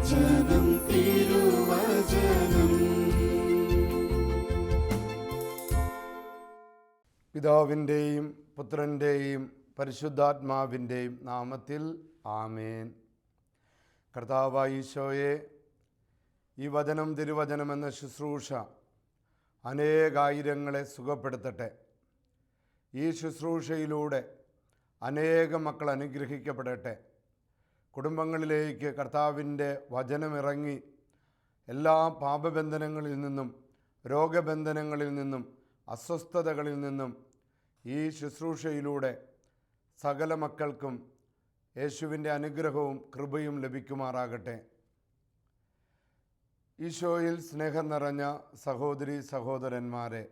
തിരുവചനം തിരുവചനം. പിതാവിൻ്റെയും പുത്രൻ്റെയും പരിശുദ്ധാത്മാവിൻ്റെയും നാമത്തിൽ ആമേൻ. കർത്താവായ ഈശോയെ, ഈ വചനം തിരുവചനം എന്ന ശുശ്രൂഷ അനേകായിരങ്ങളെ സുഖപ്പെടുത്തട്ടെ. ഈ ശുശ്രൂഷയിലൂടെ അനേകം മക്കൾ അനുഗ്രഹിക്കപ്പെടട്ടെ. കുടുംബങ്ങളിലേക്ക് കർത്താവിൻ്റെ വചനമിറങ്ങി എല്ലാ പാപബന്ധനങ്ങളിൽ നിന്നും, രോഗബന്ധനങ്ങളിൽ നിന്നും, അസ്വസ്ഥതകളിൽ നിന്നും ഈ ശുശ്രൂഷയിലൂടെ സകല മക്കൾക്കും യേശുവിൻ്റെ അനുഗ്രഹവും കൃപയും ലഭിക്കുമാറാകട്ടെ. ഈശോയിൽ സ്നേഹം നിറഞ്ഞ സഹോദരി സഹോദരന്മാരെ,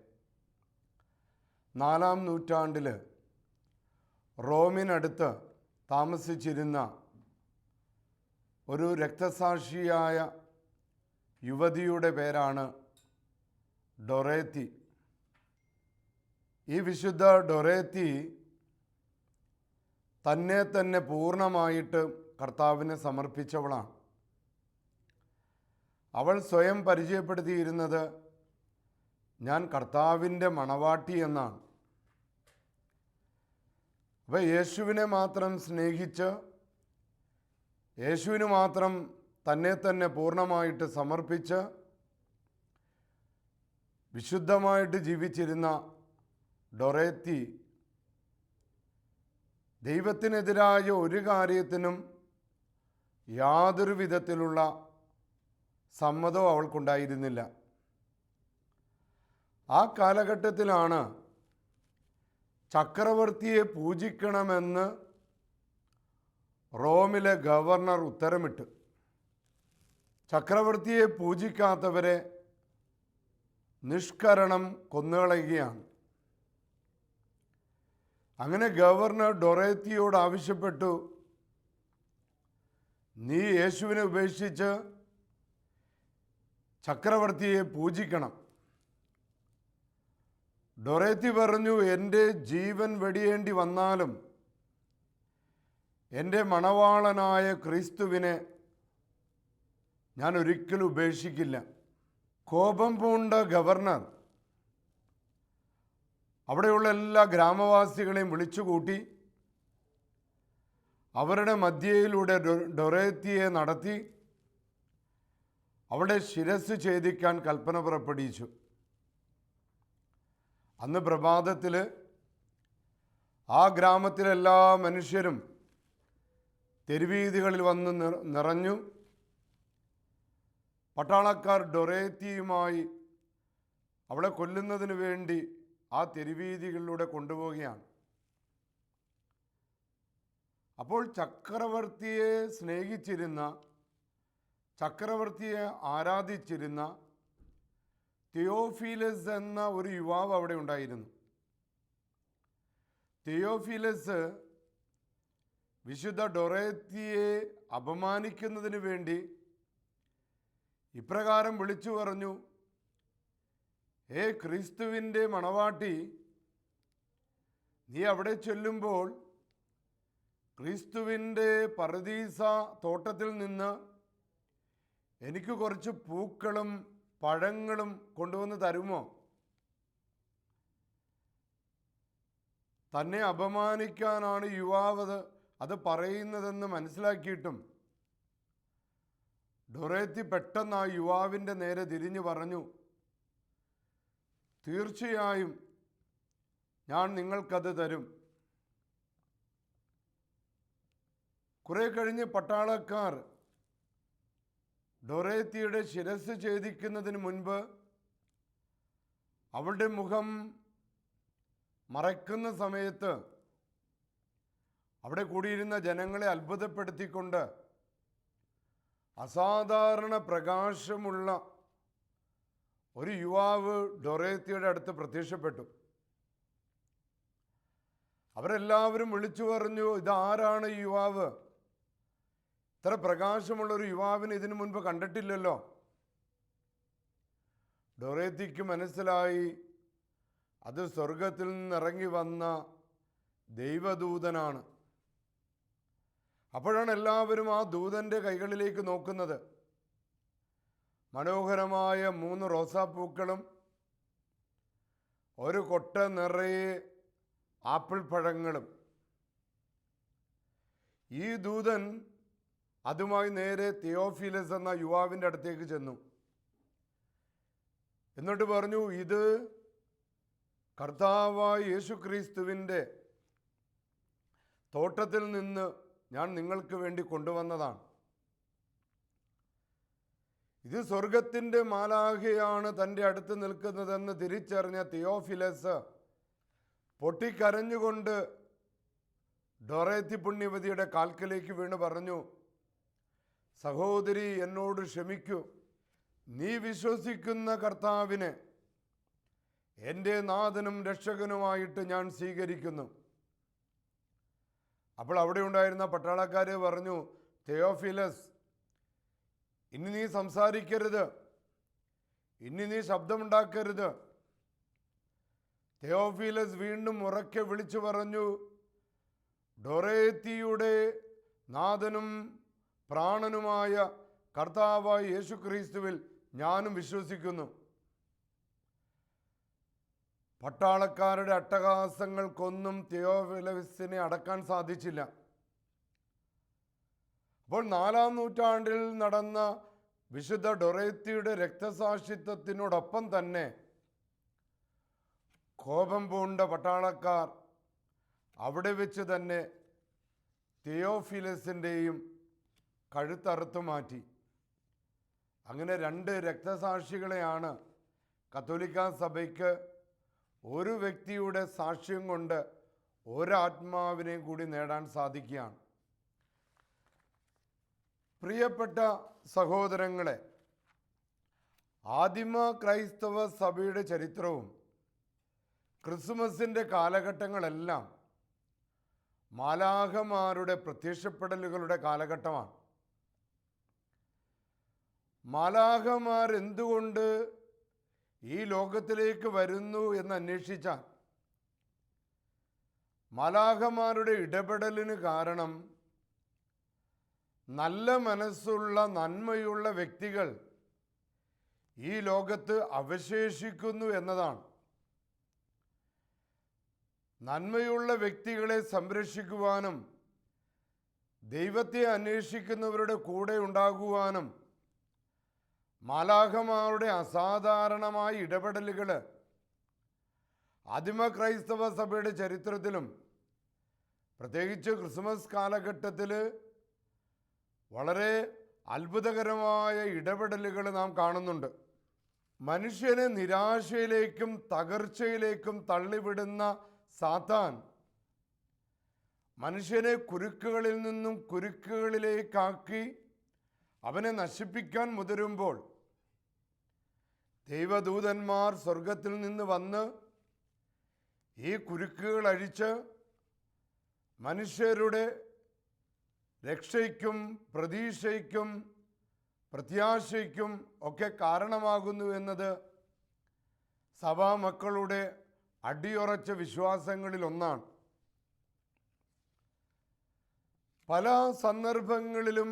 4-ാം നൂറ്റാണ്ടിൽ റോമിനടുത്ത് താമസിച്ചിരുന്ന ഒരു രക്തസാക്ഷിയായ യുവതിയുടെ പേരാണ് ഡൊറേത്തി. ഈ വിശുദ്ധ ഡൊറേത്തി തന്നെ പൂർണ്ണമായിട്ട് കർത്താവിന് സമർപ്പിച്ചവളാണ്. അവൾ സ്വയം പരിചയപ്പെടുത്തിയിരുന്നത് ഞാൻ കർത്താവിൻ്റെ മണവാട്ടി എന്നാണ്. അപ്പോൾ യേശുവിനെ മാത്രം സ്നേഹിച്ച് യേശുവിന് മാത്രം തന്നെ പൂർണ്ണമായിട്ട് സമർപ്പിച്ച് വിശുദ്ധമായിട്ട് ജീവിച്ചിരുന്ന ഡൊറേത്തി ദൈവത്തിനെതിരായ ഒരു കാര്യത്തിനും യാതൊരു വിധത്തിലുള്ള സമ്മതവും അവൾക്കുണ്ടായിരുന്നില്ല. ആ കാലഘട്ടത്തിലാണ് ചക്രവർത്തിയെ പൂജിക്കണമെന്ന് റോമിലെ ഗവർണർ ഉത്തരമിട്ട് ചക്രവർത്തിയെ പൂജിക്കാത്തവരെ നിഷ്കരണം കൊന്നുകളയുകയാണ്. അങ്ങനെ ഗവർണർ ഡൊറേത്തിയോട് ആവശ്യപ്പെട്ടു, നീ യേശുവിനെ ഉപേക്ഷിച്ച് ചക്രവർത്തിയെ പൂജിക്കണം. ഡൊറേത്തി പറഞ്ഞു, എൻ്റെ ജീവൻ വെടിയേണ്ടി വന്നാലും എൻ്റെ മണവാളനായ ക്രിസ്തുവിനെ ഞാൻ ഒരിക്കലും ഉപേക്ഷിക്കില്ല. കോപം പൂണ്ട ഗവർണർ അവിടെയുള്ള എല്ലാ ഗ്രാമവാസികളെയും വിളിച്ചുകൂട്ടി അവരുടെ മധ്യയിലൂടെ ഡൊറേത്തിയെ നടത്തി അവിടെ ശിരസ് ഛേദിക്കാൻ കൽപ്പന പുറപ്പെടുവിച്ചു. അന്ന് പ്രഭാതത്തിൽ ആ ഗ്രാമത്തിലെല്ലാ മനുഷ്യരും തെരുവീഥികളിൽ വന്ന് നിറഞ്ഞു. പട്ടാളക്കാർ ഡൊറേത്തിയുമായി അവളെ കൊല്ലുന്നതിന് വേണ്ടി ആ തെരുവീഥികളിലൂടെ കൊണ്ടുപോവുകയാണ്. അപ്പോൾ ചക്രവർത്തിയെ സ്നേഹിച്ചിരുന്ന, ചക്രവർത്തിയെ ആരാധിച്ചിരുന്ന തിയോഫിലസ് എന്ന ഒരു യുവാവ് അവിടെ ഉണ്ടായിരുന്നു. തിയോഫിലസ് വിശുദ്ധ ഡൊറേത്തിയെ അപമാനിക്കുന്നതിന് വേണ്ടി ഇപ്രകാരം വിളിച്ചു പറഞ്ഞു, ക്രിസ്തുവിൻ്റെ മണവാട്ടി, നീ അവിടെ ചെല്ലുമ്പോൾ ക്രിസ്തുവിൻ്റെ പറുദീസ തോട്ടത്തിൽ നിന്ന് എനിക്ക് കുറച്ച് പൂക്കളും പഴങ്ങളും കൊണ്ടുവന്ന് തരുമോ? തന്നെ അപമാനിക്കാനാണ് യുവാവ് അത് പറയുന്നതെന്ന് മനസ്സിലാക്കിയിട്ടും ഡൊറേത്തി പെട്ടെന്ന് ആ യുവാവിൻ്റെ നേരെ തിരിഞ്ഞു പറഞ്ഞു, തീർച്ചയായും ഞാൻ നിങ്ങൾക്കത് തരും. കുറെ കഴിഞ്ഞ് പട്ടാളക്കാർ ഡൊറേത്തിയുടെ ശിരസ് ഛേദിക്കുന്നതിന് മുൻപ് അവളുടെ മുഖം മറയ്ക്കുന്ന സമയത്ത് അവിടെ കൂടിയിരുന്ന ജനങ്ങളെ അത്ഭുതപ്പെടുത്തിക്കൊണ്ട് അസാധാരണ പ്രകാശമുള്ള ഒരു യുവാവ് ഡൊറേത്തിയുടെ അടുത്ത് പ്രത്യക്ഷപ്പെട്ടു. അവരെല്ലാവരും വിളിച്ചു പറഞ്ഞു, ഇതാരാണ് ഈ യുവാവ്? ഇത്ര പ്രകാശമുള്ള ഒരു യുവാവിനെ ഇതിനു മുൻപ് കണ്ടിട്ടില്ലല്ലോ. ഡൊറേത്തിക്ക് മനസ്സിലായി, അത് സ്വർഗത്തിൽ നിന്നിറങ്ങി വന്ന ദൈവദൂതനാണ്. അപ്പോഴാണ് എല്ലാവരും ആ ദൂതൻ്റെ കൈകളിലേക്ക് നോക്കുന്നത്. മനോഹരമായ 3 റോസാപ്പൂക്കളും ഒരു കൊട്ട നിറയെ ആപ്പിൾ പഴങ്ങളും. ഈ ദൂതൻ അതുമായി നേരെ തിയോഫിലസ് എന്ന യുവാവിൻ്റെ അടുത്തേക്ക് ചെന്നു. എന്നിട്ട് പറഞ്ഞു, ഇത് കർത്താവായ യേശുക്രിസ്തുവിൻ്റെ തോട്ടത്തിൽ നിന്ന് ഞാൻ നിങ്ങൾക്ക് വേണ്ടി കൊണ്ടുവന്നതാണ്. ഇത് സ്വർഗത്തിൻ്റെ മാലാഖയാണ് തൻ്റെ അടുത്ത് നിൽക്കുന്നതെന്ന് തിരിച്ചറിഞ്ഞ തിയോഫിലസ് പൊട്ടിക്കരഞ്ഞുകൊണ്ട് ഡൊറേത്തി പുണ്യവതിയുടെ കാൽക്കലേക്ക് വീണ് പറഞ്ഞു, സഹോദരി, എന്നോട് ക്ഷമിക്കൂ. നീ വിശ്വസിക്കുന്ന കർത്താവിനെ എൻ്റെ നാഥനും രക്ഷകനുമായിട്ട് ഞാൻ സ്വീകരിക്കുന്നു. അപ്പോൾ അവിടെ ഉണ്ടായിരുന്ന പട്ടാളക്കാർ പറഞ്ഞു, തിയോഫിലസ്, ഇനി നീ സംസാരിക്കരുത്, ഇനി നീ ശബ്ദമുണ്ടാക്കരുത്. തിയോഫിലസ് വീണ്ടും ഉറക്കെ വിളിച്ചു പറഞ്ഞു, ഡൊറേത്തിയുടെ നാഥനും പ്രാണനുമായ കർത്താവായ യേശുക്രിസ്തുവിൽ ഞാനും വിശ്വസിക്കുന്നു. പട്ടാളക്കാരുടെ അട്ടഹാസങ്ങൾക്കൊന്നും തിയോഫിലസിനെ അടക്കാൻ സാധിച്ചില്ല. അപ്പോൾ 4-ാം നൂറ്റാണ്ടിൽ നടന്ന വിശുദ്ധ ഡൊറേത്തിയുടെ രക്തസാക്ഷിത്വത്തിനോടൊപ്പം തന്നെ കോപം പൂണ്ട പട്ടാളക്കാർ അവിടെ വെച്ച് തന്നെ തിയോഫിലസിൻ്റെയും കഴുത്തറുത്തു മാറ്റി. അങ്ങനെ 2 രക്തസാക്ഷികളെയാണ് കത്തോലിക്ക സഭയ്ക്ക് ഒരു വ്യക്തിയുടെ സാക്ഷ്യം കൊണ്ട് ഒരാത്മാവിനെയും കൂടി നേടാൻ സാധിക്കുകയാണ്. പ്രിയപ്പെട്ട സഹോദരങ്ങളെ, ആദിമ ക്രൈസ്തവ സഭയുടെ ചരിത്രവും ക്രിസ്മസിൻ്റെ കാലഘട്ടങ്ങളെല്ലാം മാലാഖമാരുടെ പ്രത്യക്ഷപ്പെടലുകളുടെ കാലഘട്ടമാണ്. മാലാഖമാർ എന്തുകൊണ്ട് ഈ ലോകത്തിലേക്ക് വരുന്നു എന്ന് അന്വേഷിച്ചാൽ മാലാഖമാരുടെ ഇടപെടലിന് കാരണം നല്ല മനസ്സുള്ള നന്മയുള്ള വ്യക്തികൾ ഈ ലോകത്ത് അവശേഷിക്കുന്നു എന്നതാണ്. നന്മയുള്ള വ്യക്തികളെ സംരക്ഷിക്കുവാനും ദൈവത്തെ അന്വേഷിക്കുന്നവരുടെ കൂടെ ഉണ്ടാകുവാനും മാലാഖമാരുടെ അസാധാരണമായ ഇടപെടലുകൾ ആദിമ ക്രൈസ്തവ സഭയുടെ ചരിത്രത്തിലും പ്രത്യേകിച്ച് ക്രിസ്മസ് കാലഘട്ടത്തിൽ വളരെ അത്ഭുതകരമായ ഇടപെടലുകൾ നാം കാണുന്നുണ്ട്. മനുഷ്യനെ നിരാശയിലേക്കും തകർച്ചയിലേക്കും തള്ളിവിടുന്ന സാത്താൻ മനുഷ്യനെ കുരുക്കുകളിൽ നിന്നും കുരുക്കുകളിലേക്കാക്കി അവനെ നശിപ്പിക്കാൻ മുതിരുമ്പോൾ ദൈവദൂതന്മാർ സ്വർഗത്തിൽ നിന്ന് വന്ന് ഈ കുരുക്കുകൾ അഴിച്ച് മനുഷ്യരുടെ രക്ഷയ്ക്കും പ്രതീക്ഷയ്ക്കും പ്രത്യാശയ്ക്കും ഒക്കെ കാരണമാകുന്നു എന്നത് സഭാമക്കളുടെ അടിയുറച്ച വിശ്വാസങ്ങളിൽ ഒന്നാണ്. പല സന്ദർഭങ്ങളിലും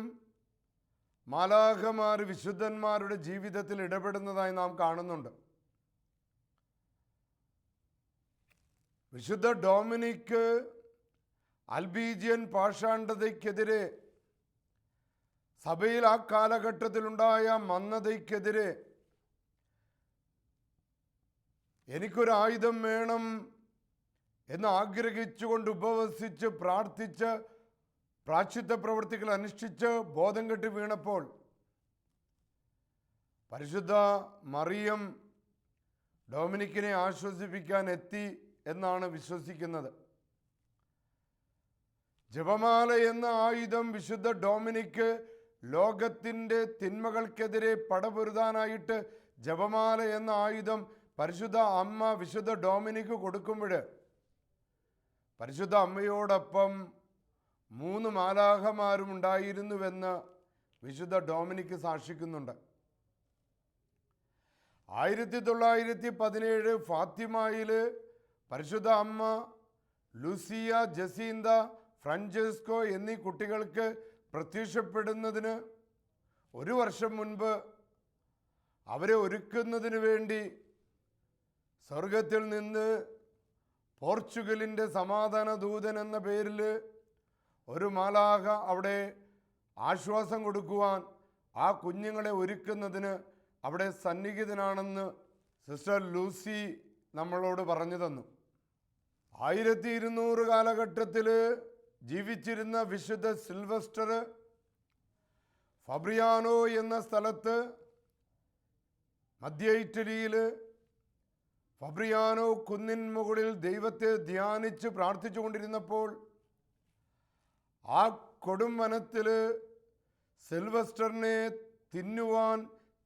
മാലാഖമാർ വിശുദ്ധന്മാരുടെ ജീവിതത്തിൽ ഇടപെടുന്നതായി നാം കാണുന്നുണ്ട്. വിശുദ്ധ ഡൊമിനിക് അൽബീജിയൻ പാഷാണ്ഡതയ്ക്കെതിരെ, സഭയിൽ ആ കാലഘട്ടത്തിലുണ്ടായ മന്ദതയ്ക്കെതിരെ എനിക്കൊരായുധം വേണം എന്ന് ആഗ്രഹിച്ചുകൊണ്ട് ഉപവസിച്ച് പ്രാർത്ഥിച്ച് പ്രായശ്ചിത്ത പ്രവൃത്തികൾ അനുഷ്ഠിച്ച് ബോധം കെട്ട് വീണപ്പോൾ പരിശുദ്ധ മറിയം ഡൊമിനിക്കിനെ ആശ്വസിപ്പിക്കാൻ എത്തി എന്നാണ് വിശ്വസിക്കുന്നത്. ജപമാല എന്ന ആയുധം വിശുദ്ധ ഡൊമിനിക്ക് ലോകത്തിൻ്റെ തിന്മകൾക്കെതിരെ പടപൊരുതാനായിട്ട് ജപമാല എന്ന ആയുധം പരിശുദ്ധ അമ്മ വിശുദ്ധ ഡൊമിനിക്ക് കൊടുക്കുമ്പോൾ പരിശുദ്ധ അമ്മയോടൊപ്പം 3 മാലാഖമാരും ഉണ്ടായിരുന്നുവെന്ന് വിശുദ്ധ ഡൊമിനിക്ക് സാക്ഷിക്കുന്നുണ്ട്. 1917 ഫാത്തിമയിൽ പരിശുദ്ധ അമ്മ ലൂസിയ, ജസീന്ത, ഫ്രാഞ്ചെസ്കോ എന്നീ കുട്ടികൾക്ക് പ്രത്യക്ഷപ്പെടുന്നതിന് 1 വർഷം മുൻപ് അവരെ ഒരുക്കുന്നതിന് വേണ്ടി സ്വർഗത്തിൽ നിന്ന് പോർച്ചുഗലിൻ്റെ സമാധാന ദൂതൻ എന്ന പേരിൽ ഒരു മാലാഖ അവിടെ ആശ്വാസം കൊടുക്കുവാൻ, ആ കുഞ്ഞുങ്ങളെ ഒരുക്കുന്നതിന് അവിടെ സന്നിഹിതനാണെന്ന് സിസ്റ്റർ ലൂസി നമ്മളോട് പറഞ്ഞു തന്നു. 1200 കാലഘട്ടത്തിൽ ജീവിച്ചിരുന്ന വിശുദ്ധ സിൽവസ്റ്റർ ഫബ്രിയാനോ എന്ന സ്ഥലത്ത് മധ്യ ഇറ്റലിയിൽ ഫബ്രിയാനോ കുന്നിൻ മുകളിൽ ദൈവത്തെ ധ്യാനിച്ച് പ്രാർത്ഥിച്ചു കൊണ്ടിരുന്നപ്പോൾ ആ കൊടും വനത്തിൽ സിൽവസ്റ്ററിനെ തിന്നുവാൻ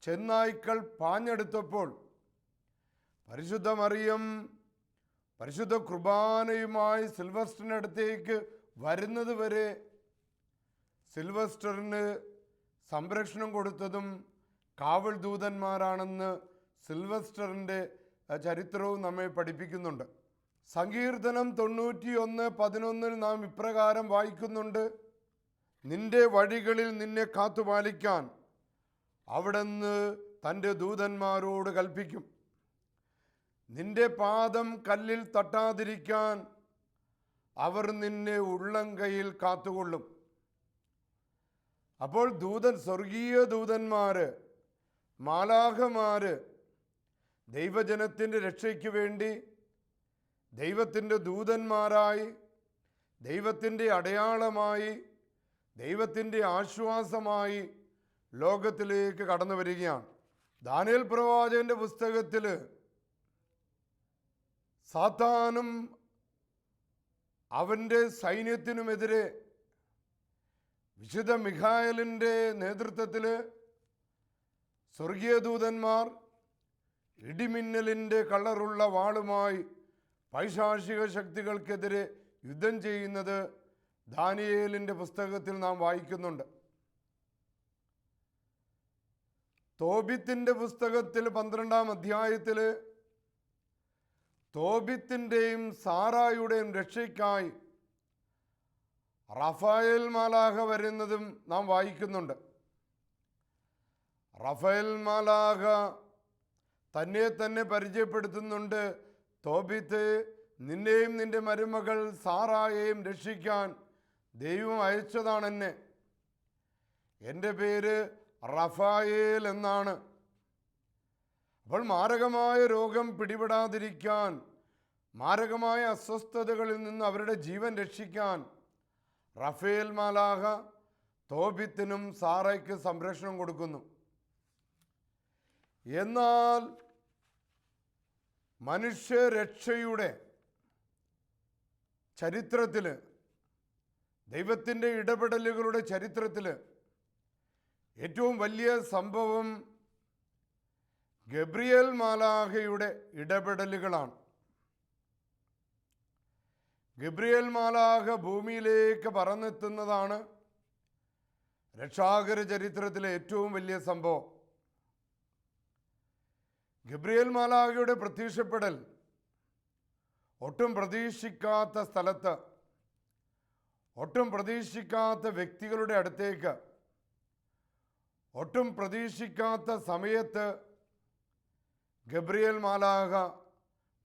ചെന്നായ്ക്കൾ പാഞ്ഞെടുത്തപ്പോൾ പരിശുദ്ധ മറിയം പരിശുദ്ധ കുർബാനയുമായി സിൽവസ്റ്ററിൻ്റെ അടുത്തേക്ക് വരുന്നത് വരെ സിൽവസ്റ്ററിന് സംരക്ഷണം കൊടുത്തതും കാവൽ ദൂതന്മാരാണെന്ന് സിൽവസ്റ്ററിൻ്റെ ചരിത്രവും നമ്മെ പഠിപ്പിക്കുന്നുണ്ട്. സങ്കീർത്തനം 91:11 നാം ഇപ്രകാരം വായിക്കുന്നുണ്ട്: നിന്റെ വഴികളിൽ നിന്നെ കാത്തുപാലിക്കാൻ അവിടുന്ന് തൻ്റെ ദൂതന്മാരോട് കൽപ്പിക്കും. നിന്റെ പാദം കല്ലിൽ തട്ടാതിരിക്കാൻ അവർ നിന്നെ ഉള്ളംകൈയിൽ കാത്തുകൊള്ളും. അപ്പോൾ സ്വർഗീയ ദൂതന്മാര്, മാലാഖമാര് ദൈവജനത്തിൻ്റെ രക്ഷയ്ക്ക് വേണ്ടി ദൈവത്തിൻ്റെ ദൂതന്മാരായി, ദൈവത്തിൻ്റെ അടയാളമായി, ദൈവത്തിൻ്റെ ആശ്വാസമായി ലോകത്തിലേക്ക് കടന്നു വരികയാണ്. ദാനിയേൽ പ്രവാചകന്റെ പുസ്തകത്തിൽ സാത്താനും അവൻ്റെ സൈന്യത്തിനുമെതിരെ വിശുദ്ധ മിഖായേലിൻ്റെ നേതൃത്വത്തിൽ സ്വർഗീയ ദൂതന്മാർ ഇടിമിന്നലിൻ്റെ കളറുള്ള വാളുമായി പൈശാചിക ശക്തികൾക്കെതിരെ യുദ്ധം ചെയ്യുന്നത് ദാനിയേലിൻ്റെ പുസ്തകത്തിൽ നാം വായിക്കുന്നുണ്ട്. തോബിത്തിൻ്റെ പുസ്തകത്തിൽ 12-ാം അധ്യായത്തിൽ തോബിത്തിൻ്റെയും സാറായുടെയും രക്ഷയ്ക്കായി റഫായേൽ മാലാഖ വരുന്നതും നാം വായിക്കുന്നുണ്ട്. റഫായേൽ മാലാഖ തന്നെ പരിചയപ്പെടുത്തുന്നുണ്ട്: തോബിത്ത്, നിന്നെയും നിന്റെ മരുമകൾ സാറായെയും രക്ഷിക്കാൻ ദൈവം അയച്ചതാണെന്നെ. എൻ്റെ പേര് റഫായേൽ എന്നാണ്. അപ്പോൾ മാരകമായ രോഗം പിടിപെടാതിരിക്കാൻ, മാരകമായ അസ്വസ്ഥതകളിൽ നിന്ന് അവരുടെ ജീവൻ രക്ഷിക്കാൻ റഫേൽ മാലാഖ തോബിത്തിനും സാറയ്ക്ക് സംരക്ഷണം കൊടുക്കുന്നു. എന്നാൽ മനുഷ്യരക്ഷയുടെ ചരിത്രത്തിൽ, ദൈവത്തിൻ്റെ ഇടപെടലുകളുടെ ചരിത്രത്തിൽ ഏറ്റവും വലിയ സംഭവം ഗബ്രിയേൽ മാലാഖയുടെ ഇടപെടലുകളാണ്. ഗബ്രിയേൽ മാലാഖ ഭൂമിയിലേക്ക് പറന്നെത്തുന്നതാണ് രക്ഷാകര ചരിത്രത്തിലെ ഏറ്റവും വലിയ സംഭവം. ഗബ്രിയേൽ മാലാഖയുടെ പ്രത്യക്ഷപ്പെടൽ ഒട്ടും പ്രതീക്ഷിക്കാത്ത സ്ഥലത്ത്, ഒട്ടും പ്രതീക്ഷിക്കാത്ത വ്യക്തികളുടെ അടുത്തേക്ക്, ഒട്ടും പ്രതീക്ഷിക്കാത്ത സമയത്ത് ഗബ്രിയേൽ മാലാഖ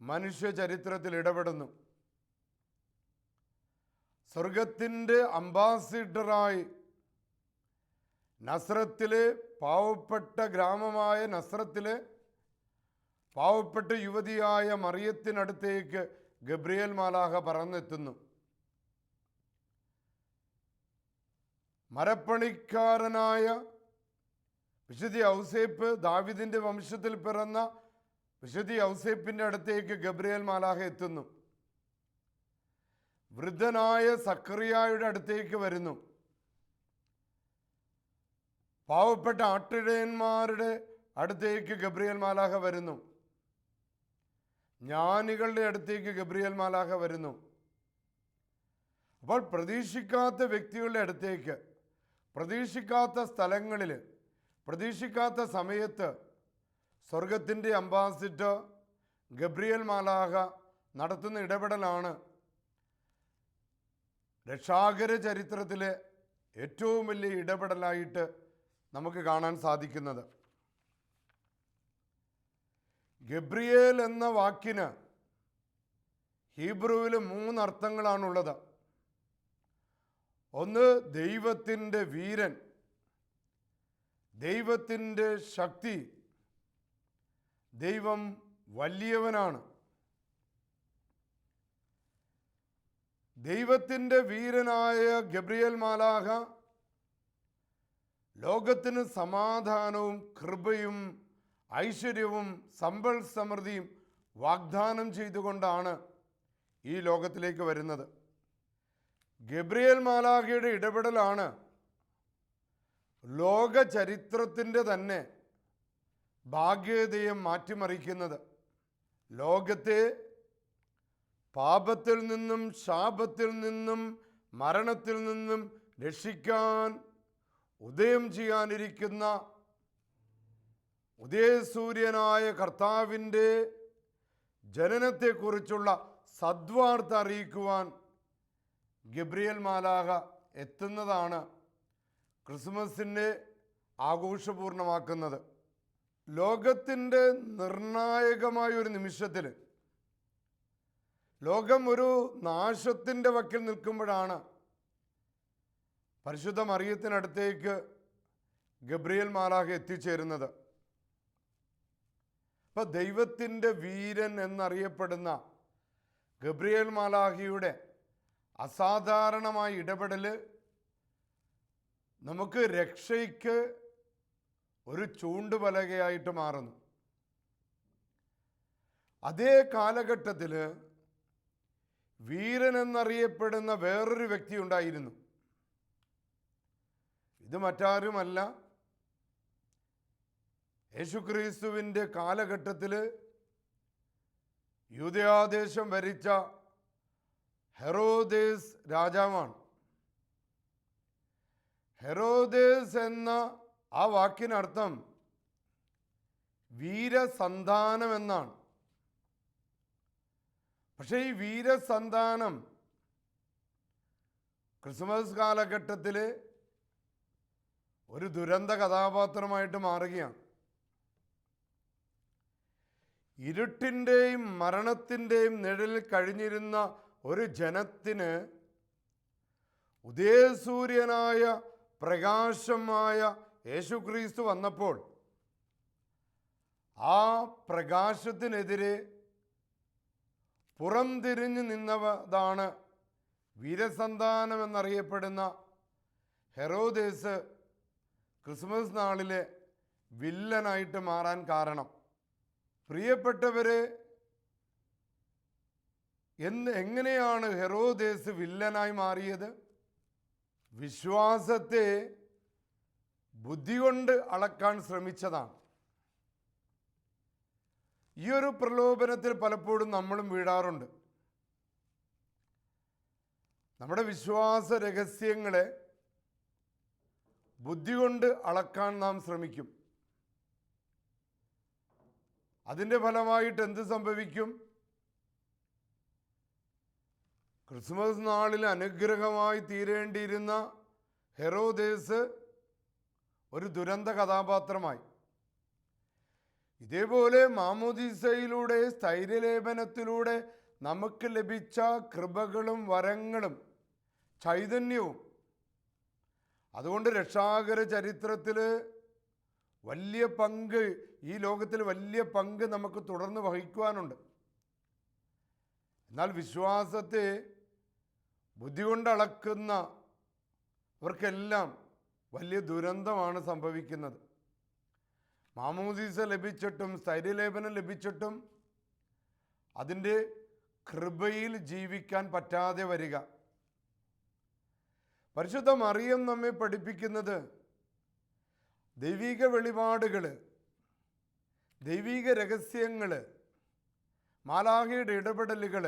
മനുഷ്യ ചരിത്രത്തിൽ ഇടപെടുന്നു. സ്വർഗത്തിൻ്റെ അംബാസിഡറായി നസ്രത്തിലെ പാവപ്പെട്ട ഗ്രാമമായ നസ്രത്തിലെ പാവപ്പെട്ട യുവതിയായ മറിയത്തിനടുത്തേക്ക് ഗബ്രിയേൽ മാലാഖ പറന്നെത്തുന്നു. മരപ്പണിക്കാരനായ വിശുദ്ധ ഔസേപ്പ്, ദാവീദിൻ്റെ വംശത്തിൽ പിറന്ന വിശുദ്ധ ഔസേപ്പിൻ്റെ അടുത്തേക്ക് ഗബ്രിയേൽ മാലാഖ എത്തുന്നു. വൃദ്ധനായ സക്കറിയായുടെ അടുത്തേക്ക് വരുന്നു. പാവപ്പെട്ട ആട്ടിടയന്മാരുടെ അടുത്തേക്ക് ഗബ്രിയേൽ മാലാഖ വരുന്നു. ജ്ഞാനികളുടെ അടുത്തേക്ക് ഗബ്രിയേൽ മാലാഖ വരുന്നു. അപ്പോൾ പ്രതീക്ഷിക്കാത്ത വ്യക്തികളുടെ അടുത്തേക്ക്, പ്രതീക്ഷിക്കാത്ത സ്ഥലങ്ങളിൽ, പ്രതീക്ഷിക്കാത്ത സമയത്ത് സ്വർഗത്തിൻ്റെ അംബാസിഡർ ഗബ്രിയേൽ മാലാഖ നടത്തുന്ന ഇടപെടലാണ് രക്ഷാകര ചരിത്രത്തിലെ ഏറ്റവും വലിയ ഇടപെടലായിട്ട് നമുക്ക് കാണാൻ സാധിക്കുന്നത്. ഗബ്രിയേൽ എന്ന വാക്കിന് ഹീബ്രുവിൽ 3 അർത്ഥങ്ങളാണുള്ളത്. ഒന്ന്, ദൈവത്തിൻ്റെ വീരൻ, ദൈവത്തിൻ്റെ ശക്തി, ദൈവം വലിയവനാണ്. ദൈവത്തിൻ്റെ വീരനായ ഗബ്രിയേൽ മാലാഖ ലോകത്തിന് സമാധാനവും കൃപയും ഐശ്വര്യവും സമ്പൽ സമൃദ്ധിയും വാഗ്ദാനം ചെയ്തുകൊണ്ടാണ് ഈ ലോകത്തിലേക്ക് വരുന്നത്. ഗബ്രിയേൽ മാലാഖയുടെ ഇടപെടലാണ് ലോക ചരിത്രത്തിൻ്റെ തന്നെ ഭാഗ്യതയെ മാറ്റിമറിക്കുന്നത്. ലോകത്തെ പാപത്തിൽ നിന്നും ശാപത്തിൽ നിന്നും മരണത്തിൽ നിന്നും രക്ഷിക്കാൻ ഉദയം ചെയ്യാനിരിക്കുന്ന ഉദയസൂര്യനായ കർത്താവിൻ്റെ ജനനത്തെക്കുറിച്ചുള്ള സദ്വാർത്ത അറിയിക്കുവാൻ ഗബ്രിയേൽ മാലാഖ എത്തുന്നതാണ് ക്രിസ്മസിനെ ആഘോഷപൂർണ്ണമാക്കുന്നത്. ലോകത്തിൻ്റെ നിർണായകമായ ഒരു നിമിഷത്തിൽ ലോകം ഒരു നാശത്തിൻ്റെ വക്കിൽ നിൽക്കുമ്പോഴാണ് പരിശുദ്ധ മറിയത്തിനടുത്തേക്ക് ഗബ്രിയേൽ മാലാഖ എത്തിച്ചേരുന്നത്. അപ്പം ദൈവത്തിൻ്റെ വീരൻ എന്നറിയപ്പെടുന്ന ഗബ്രിയേൽ മാലാഖയുടെ അസാധാരണമായ ഇടപെടൽ നമുക്ക് രക്ഷയ്ക്ക് ഒരു ചൂണ്ടുപലകയായിട്ട് മാറുന്നു. അതേ കാലഘട്ടത്തിൽ വീരൻ എന്നറിയപ്പെടുന്ന വേറൊരു വ്യക്തി ഉണ്ടായിരുന്നു. ഇത് മറ്റാരുമല്ല, യേശുക്രിസ്തുവിൻ്റെ കാലഘട്ടത്തിൽ യൂദയാദേശം ഭരിച്ച ഹെറോദേസ് രാജാവാണ്. ഹെറോദേസ് എന്ന ആ വാക്കിനർത്ഥം വീരസന്താനം എന്നാണ്. പക്ഷേ ഈ വീരസന്താനം ക്രിസ്മസ് കാലഘട്ടത്തിൽ ഒരു ദുരന്ത കഥാപാത്രമായിട്ട് മാറുകയാണ്. ഇരുട്ടിൻ്റെയും മരണത്തിൻ്റെയും നിഴലിൽ കഴിഞ്ഞിരുന്ന ഒരു ജനത്തിന് ഉദയസൂര്യനായ പ്രകാശമായ യേശുക്രിസ്തു വന്നപ്പോൾ ആ പ്രകാശത്തിനെതിരെ പുറംതിരിഞ്ഞു നിന്നതാണ് വീരസന്താനം എന്നറിയപ്പെടുന്ന ഹെറോദേസ് ക്രിസ്മസ് നാളിലെ വില്ലനായിട്ട് മാറാൻ കാരണം. പ്രിയപ്പെട്ടവരെ, എങ്ങനെയാണ് ഹെറോദേസ് വില്ലനായി മാറിയത്? വിശ്വാസത്തെ ബുദ്ധി കൊണ്ട് അളക്കാൻ ശ്രമിച്ചതാണ്. ഈ ഒരു പ്രലോഭനത്തിൽ പലപ്പോഴും നമ്മളും വീഴാറുണ്ട്. നമ്മുടെ വിശ്വാസ രഹസ്യങ്ങളെ ബുദ്ധി കൊണ്ട് അളക്കാൻ നാം ശ്രമിക്കും. അതിൻ്റെ ഫലമായിട്ട് എന്ത് സംഭവിക്കും? ക്രിസ്മസ് നാളിൽ അനുഗ്രഹമായി തീരേണ്ടിയിരുന്ന ഹെറോദേസ് ഒരു ദുരന്ത കഥാപാത്രമായി. ഇതേപോലെ മാമോദീസയിലൂടെ സ്ഥൈര്യലേപനത്തിലൂടെ നമുക്ക് ലഭിച്ച കൃപകളും വരങ്ങളും ചൈതന്യവും, അതുകൊണ്ട് രക്ഷാകര ചരിത്രത്തിൽ വലിയ പങ്ക്, ഈ ലോകത്തിൽ വലിയ പങ്ക് നമുക്ക് തുടർന്ന് വഹിക്കുവാനുണ്ട്. എന്നാൽ വിശ്വാസത്തെ ബുദ്ധി കൊണ്ട് അളക്കുന്നവർക്കെല്ലാം വലിയ ദുരന്തമാണ് സംഭവിക്കുന്നത്. മാമോദീസ ലഭിച്ചിട്ടും സ്ഥൈര്യലേപനം ലഭിച്ചിട്ടും അതിൻ്റെ കൃപയിൽ ജീവിക്കാൻ പറ്റാതെ വരിക. പരിശുദ്ധ മറിയം നമ്മെ പഠിപ്പിക്കുന്നത് ദൈവിക വെളിപാടുകൾ, ദൈവിക രഹസ്യങ്ങൾ, മാലാഖയുടെ ഇടപെടലുകൾ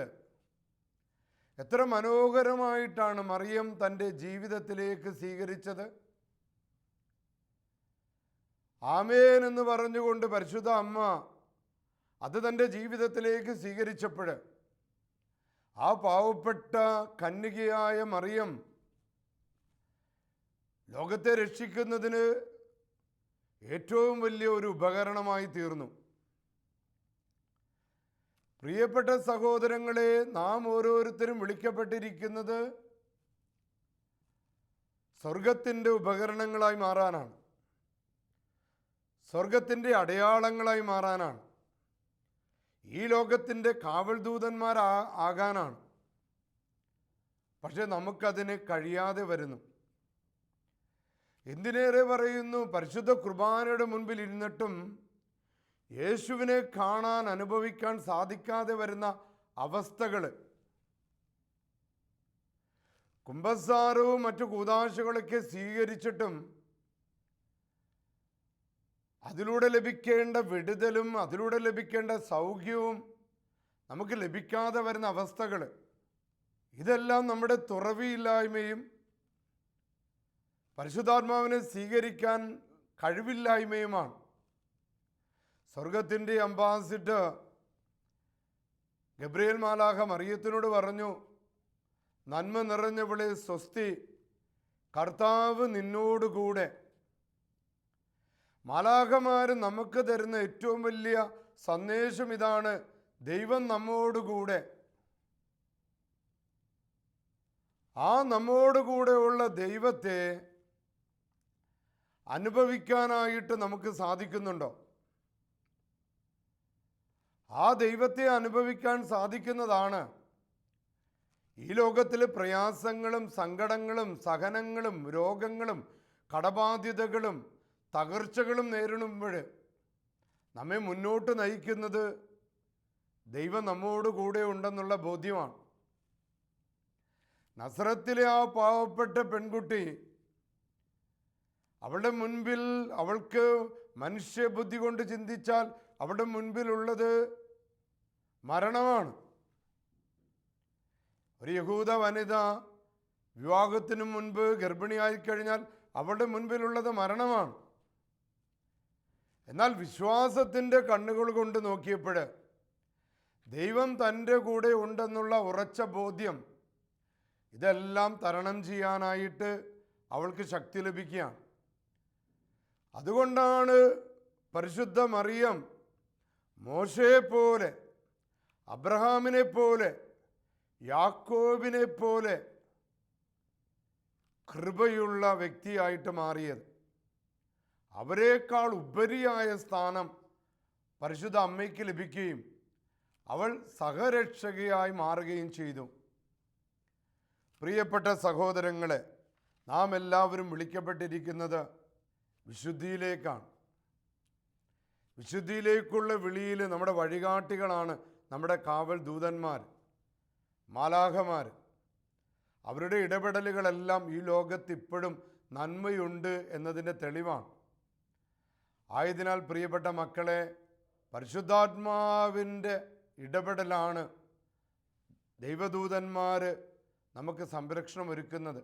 എത്ര മനോഹരമായിട്ടാണ് മറിയം തൻ്റെ ജീവിതത്തിലേക്ക് സ്വീകരിച്ചത്. ആമേൻ എന്ന് പറഞ്ഞുകൊണ്ട് പരിശുദ്ധ അമ്മ അത് തൻ്റെ ജീവിതത്തിലേക്ക് സ്വീകരിച്ചപ്പോൾ ആ പാവപ്പെട്ട കന്യകയായ മറിയം ലോകത്തെ രക്ഷിക്കുന്നതിന് ഏറ്റവും വലിയ ഒരു ഉപകരണമായി തീർന്നു. പ്രിയപ്പെട്ട സഹോദരങ്ങളെ, നാം ഓരോരുത്തരും വിളിക്കപ്പെട്ടിരിക്കുന്നത് സ്വർഗത്തിൻ്റെ ഉപകരണങ്ങളായി മാറാനാണ്, സ്വർഗത്തിൻ്റെ അടയാളങ്ങളായി മാറാനാണ്, ഈ ലോകത്തിൻ്റെ കാവൽ ദൂതന്മാരാകാനാണ്. പക്ഷെ നമുക്കതിന് കഴിയാതെ വരുന്നു. എന്തിനേറെ പറയുന്നു, പരിശുദ്ധ കുർബാനയുടെ മുൻപിൽ ഇരുന്നിട്ടും യേശുവിനെ കാണാൻ, അനുഭവിക്കാൻ സാധിക്കാതെ വരുന്ന അവസ്ഥകൾ, കുമ്പസാരവും മറ്റു കൂദാശകളൊക്കെ സ്വീകരിച്ചിട്ടും അതിലൂടെ ലഭിക്കേണ്ട വിടുതലും അതിലൂടെ ലഭിക്കേണ്ട സൗഖ്യവും നമുക്ക് ലഭിക്കാതെ വരുന്ന അവസ്ഥകൾ, ഇതെല്ലാം നമ്മുടെ തുറവിയില്ലായ്മയും പരിശുദ്ധാത്മാവിനെ സ്വീകരിക്കാൻ കഴിവില്ലായ്മയുമാണ്. സ്വർഗത്തിൻ്റെ അംബാസിഡർ ഗബ്രിയേൽ മാലാഖ മറിയത്തിനോട് പറഞ്ഞു, നന്മ നിറഞ്ഞവളെ സ്വസ്തി, കർത്താവ് നിന്നോടുകൂടെ. മാലാഖമാർ നമുക്ക് തരുന്ന ഏറ്റവും വലിയ സന്ദേശം ഇതാണ്: ദൈവം നമ്മോടുകൂടെ. ആ നമ്മോടുകൂടെയുള്ള ദൈവത്തെ അനുഭവിക്കാനായിട്ട് നമുക്ക് സാധിക്കുന്നുണ്ടോ? ആ ദൈവത്തെ അനുഭവിക്കാൻ സാധിക്കുന്നതാണ് ഈ ലോകത്തിലെ പ്രയാസങ്ങളും സങ്കടങ്ങളും സഹനങ്ങളും രോഗങ്ങളും കടബാധ്യതകളും തകർച്ചകളും നേരിടുമ്പോൾ നമ്മെ മുന്നോട്ട് നയിക്കുന്നത് ദൈവം നമ്മോട് കൂടെ ഉണ്ടെന്നുള്ള ബോധ്യമാണ്. നസറത്തിലെ ആ പാവപ്പെട്ട പെൺകുട്ടി, അവളുടെ മുൻപിൽ, അവൾക്ക് മനുഷ്യബുദ്ധി കൊണ്ട് ചിന്തിച്ചാൽ അവളുടെ മുൻപിലുള്ളത് മരണമാണ്. ഒരു യഹൂദ വനിത വിവാഹത്തിനു മുൻപ് ഗർഭിണിയായി കഴിഞ്ഞാൽ അവളുടെ മുൻപിലുള്ളത് മരണമാണ്. എന്നാൽ വിശ്വാസത്തിൻ്റെ കണ്ണുകൾ കൊണ്ട് നോക്കിയപ്പോൾ ദൈവം തൻ്റെ കൂടെ ഉണ്ടെന്നുള്ള ഉറച്ച ബോധ്യം, ഇതെല്ലാം തരണം ചെയ്യാനായിട്ട് അവൾക്ക് ശക്തി ലഭിക്കുകയാണ്. അതുകൊണ്ടാണ് പരിശുദ്ധ മറിയം മോശയെ പോലെ, അബ്രഹാമിനെ പോലെ, യാക്കോബിനെ പോലെ കൃപയുള്ള വ്യക്തിയായിട്ട് മാറിയത്. അവരെക്കാൾ ഉപരിയായ സ്ഥാനം പരിശുദ്ധ അമ്മയ്ക്ക് ലഭിക്കുകയും അവൾ സഹരക്ഷകയായി മാറുകയും ചെയ്തു. പ്രിയപ്പെട്ട സഹോദരങ്ങളെ, നാം എല്ലാവരും വിളിക്കപ്പെട്ടിരിക്കുന്നത് വിശുദ്ധിയിലേക്കാണ്. വിശുദ്ധിയിലേക്കുള്ള വിളിയിൽ നമ്മുടെ വഴികാട്ടികളാണ് നമ്മുടെ കാവൽ ദൂതന്മാർ, മാലാഖമാർ. അവരുടെ ഇടപെടലുകളെല്ലാം ഈ ലോകത്ത് ഇപ്പോഴും നന്മയുണ്ട് എന്നതിൻ്റെ തെളിവാണ്. ആയതിനാൽ പ്രിയപ്പെട്ട മക്കളെ, പരിശുദ്ധാത്മാവിൻ്റെ ഇടപെടലാണ് ദൈവദൂതന്മാർ നമുക്ക് സംരക്ഷണം ഒരുക്കുന്നത്.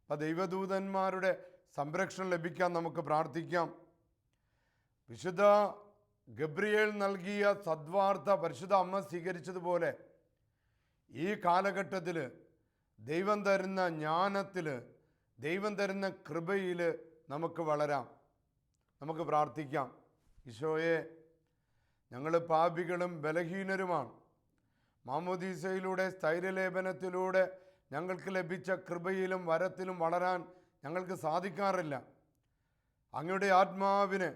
അപ്പം ദൈവദൂതന്മാരുടെ സംരക്ഷണം ലഭിക്കാൻ നമുക്ക് പ്രാർത്ഥിക്കാം. വിശുദ്ധ ഗബ്രിയേൽ നൽകിയ സദ്വാർത്ത പരിശുദ്ധ അമ്മ സ്വീകരിച്ചതുപോലെ ഈ കാലഘട്ടത്തിൽ ദൈവം തരുന്ന ജ്ഞാനത്തിൽ, ദൈവം തരുന്ന കൃപയിൽ നമുക്ക് വളരാം. നമുക്ക് പ്രാർത്ഥിക്കാം. ഈശോയെ, ഞങ്ങൾ പാപികളും ബലഹീനരുമാണ്. മാമോദീസയിലൂടെ, സ്ഥൈര്യലേപനത്തിലൂടെ ഞങ്ങൾക്ക് ലഭിച്ച കൃപയിലും വരത്തിലും വളരാൻ ഞങ്ങൾക്ക് സാധിക്കാറില്ല. അങ്ങയുടെ ആത്മാവിനെ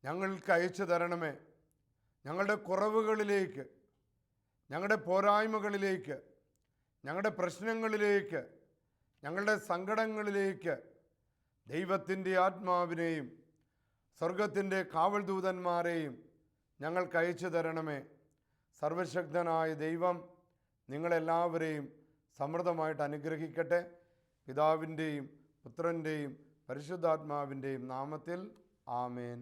ഞങ്ങൾക്ക് അയച്ചു തരണമേ. ഞങ്ങളുടെ കുറവുകളിലേക്ക്, ഞങ്ങളുടെ പോരായ്മകളിലേക്ക്, ഞങ്ങളുടെ പ്രശ്നങ്ങളിലേക്ക്, ഞങ്ങളുടെ സങ്കടങ്ങളിലേക്ക് ദൈവത്തിൻ്റെ ആത്മാവിനെയും സ്വർഗത്തിൻ്റെ കാവൽ ദൂതന്മാരെയും ഞങ്ങൾക്ക് അയച്ചു തരണമേ. സർവശക്തനായ ദൈവം നിങ്ങളെല്ലാവരെയും സമൃദ്ധമായിട്ട് അനുഗ്രഹിക്കട്ടെ. പിതാവിൻ്റെയും പുത്രൻ്റെയും പരിശുദ്ധാത്മാവിൻ്റെയും നാമത്തിൽ ആമേൻ.